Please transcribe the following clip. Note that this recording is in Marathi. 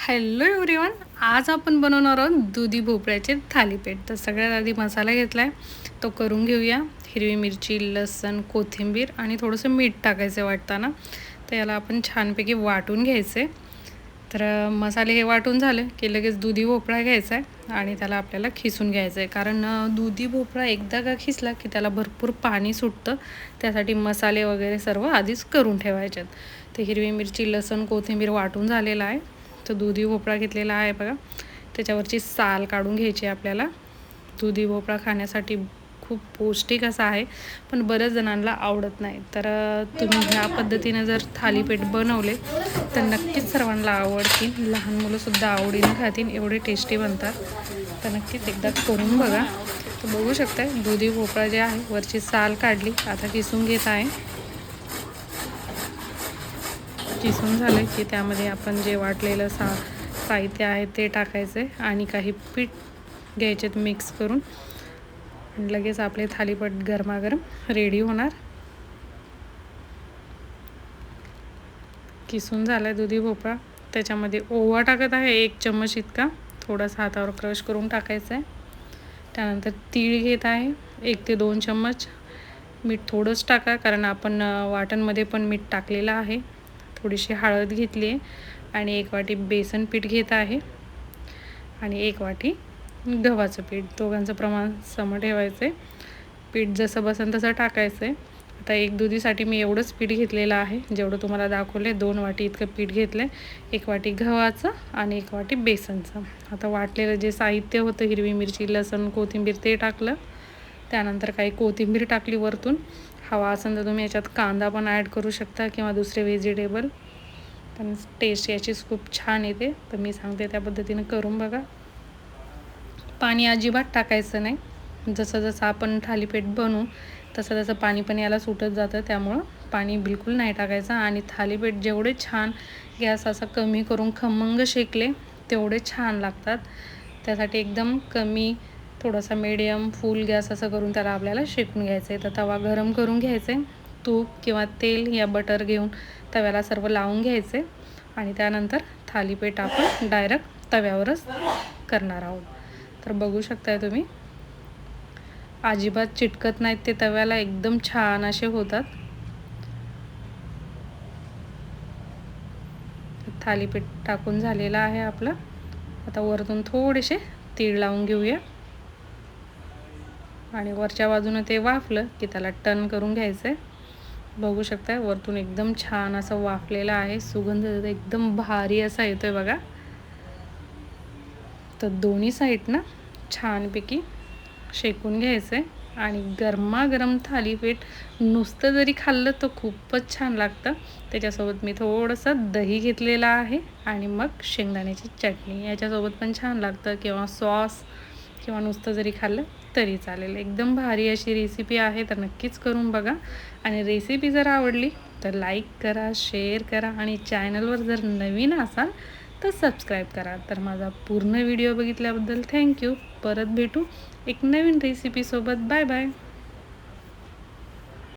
Hello everyone. आज आपण बनवणार आहोत दुधी भोपळ्याचे थालीपीठ. तर सगळ्यात आधी मसाला घेतला आहे, तो करून घेऊया. हिरवी मिरची, लसूण, कोथिंबीर आणि थोडंसं मीठ टाकायचं वाटताना. तर याला आपण छानपैकी वाटून घ्यायचे. तर मसाले हे वाटून झाले की लगेच दुधी भोपळा घ्यायचा आहे आणि त्याला आपल्याला खिसून घ्यायचं आहे. कारण दुधी भोपळा एकदा का खिसला की त्याला भरपूर पाणी सुटतं. त्यासाठी मसाले वगैरे सर्व आधीच करून ठेवायचे. तर हिरवी मिरची, लसूण, कोथिंबीर वाटून झालेला आहे. तो दुधी भोपळा घेतलेला आहे बघा. त्याच्यावरची साल काढून घ्यायची आपल्याला. दुधी भोपळा खाण्यासाठी खूप पौष्टिक असा आहे, पण बऱ्याच जणांना आवडत नाही. तर तुम्ही ह्या पद्धतीने जर थालीपीठ बनवले तर नक्कीच सर्वांना आवडतील. लहान मुलंसुद्धा आवडीने खातील, एवढे टेस्टी बनतात. तर नक्कीच एकदा करून बघा. तर बघू शकता दुधी भोपळा जे आहे वरची साल काढली, आता किसून घेत आहे. किसून झालं की त्यामध्ये आपण जे वाटलेलं साहित्य आहे ते टाकायचे आणि काही पीठ घ्यायचे मिक्स करून, आणि लगेच आपले थालीपीठ गरमागरम रेडी होणार. किसून झाला दुधी भोपळा. त्याच्यामध्ये ओवा टाकत आहे 1 चम्मच इतका, थोडासा हातावर क्रश करून टाकायचा आहे. त्यानंतर तीळ घेत आहे 1 ते 2 चम्मच. मीठ थोडंच टाका, कारण आपण वाटणमध्ये पण मीठ टाकलेलं आहे. थोडीशी हळद घेतली आहे आणि 1 वाटी बेसन पीठ घेत आहे आणि 1 वाटी गव्हाचं पीठ. दोघांचं प्रमाण सम ठेवायचं आहे. पीठ जसं बसेल तसं टाकायचं आहे. आता 1 दुधीसाठी मी एवढंच पीठ घेतलेलं आहे, जेवढं तुम्हाला दाखवले. 2 वाटी इतकं पीठ घेतलं आहे. 1 वाटी गव्हाचं आणि 1 वाटी बेसनचं. आता वाटलेलं जे साहित्य होतं, हिरवी मिरची, लसूण, कोथिंबीर, ते टाकलं. त्यानंतर काही कोथिंबीर टाकली वरतून. हवा असेल तर तुम्ही याच्यात कांदा पण ॲड करू शकता किंवा दुसरे व्हेजिटेबल. पण टेस्ट याचीच खूप छान येते. तर मी सांगते त्या पद्धतीनं करून बघा. पाणी अजिबात टाकायचं नाही. जसं जसं आपण थालीपीठ बनवू तसं तसं पाणी पण याला सुटत जातं. त्यामुळं पाणी बिलकुल नाही टाकायचं. आणि थालीपीठ जेवढे छान गॅस असा कमी करून खमंग शेकले तेवढे छान लागतात. त्यासाठी एकदम कमी, थोडासा मीडियम, फुल गॅस असं करून त्याला आपल्याला शेकून घ्यायचं आहे. तर तवा गरम करून घ्यायचं आहे. तूप किंवा तेल या बटर घेऊन तव्याला सर्व लावून घ्यायचे आणि त्यानंतर थालीपीठ आपण डायरेक्ट तव्यावरच करणार आहोत. तर बघू शकताय तुम्ही, अजिबात चिटकत नाहीत ते तव्याला, एकदम छान असे होतात. थालीपीठ टाकून झालेलं आहे आपलं. आता वरतून थोडेसे तीळ लावून घेऊया आणि वरच्या बाजूनं ते वाफलं की त्याला टर्न करून घ्यायचं आहे. बघू शकताय वरतून एकदम छान असं वाफलेलं आहे. सुगंध एकदम भारी असा येतोय बघा. तर दोन्ही साईडनं छानपैकी शेकून घ्यायचं आहे. आणि गरमागरम थालीपीठ नुसतं जरी खाल्लं तर खूपच छान लागतं. त्याच्यासोबत मी थोडंसं दही घेतलेलं आहे आणि मग शेंगदाण्याची चटणी याच्यासोबत पण छान लागतं, किंवा सॉस, किंवा नुसतं जरी खाल्लं तरी चालेल. एकदम भारी अशी रेसिपी आहे. तर नक्कीच करून बघा. आणि रेसिपी जर आवडली तर लाईक करा, शेअर करा आणि चॅनलवर जर नवीन असाल तर सबस्क्राईब करा. तर माझा पूर्ण व्हिडिओ बघितल्याबद्दल थँक्यू. परत भेटू एक नवीन रेसिपीसोबत. Bye bye.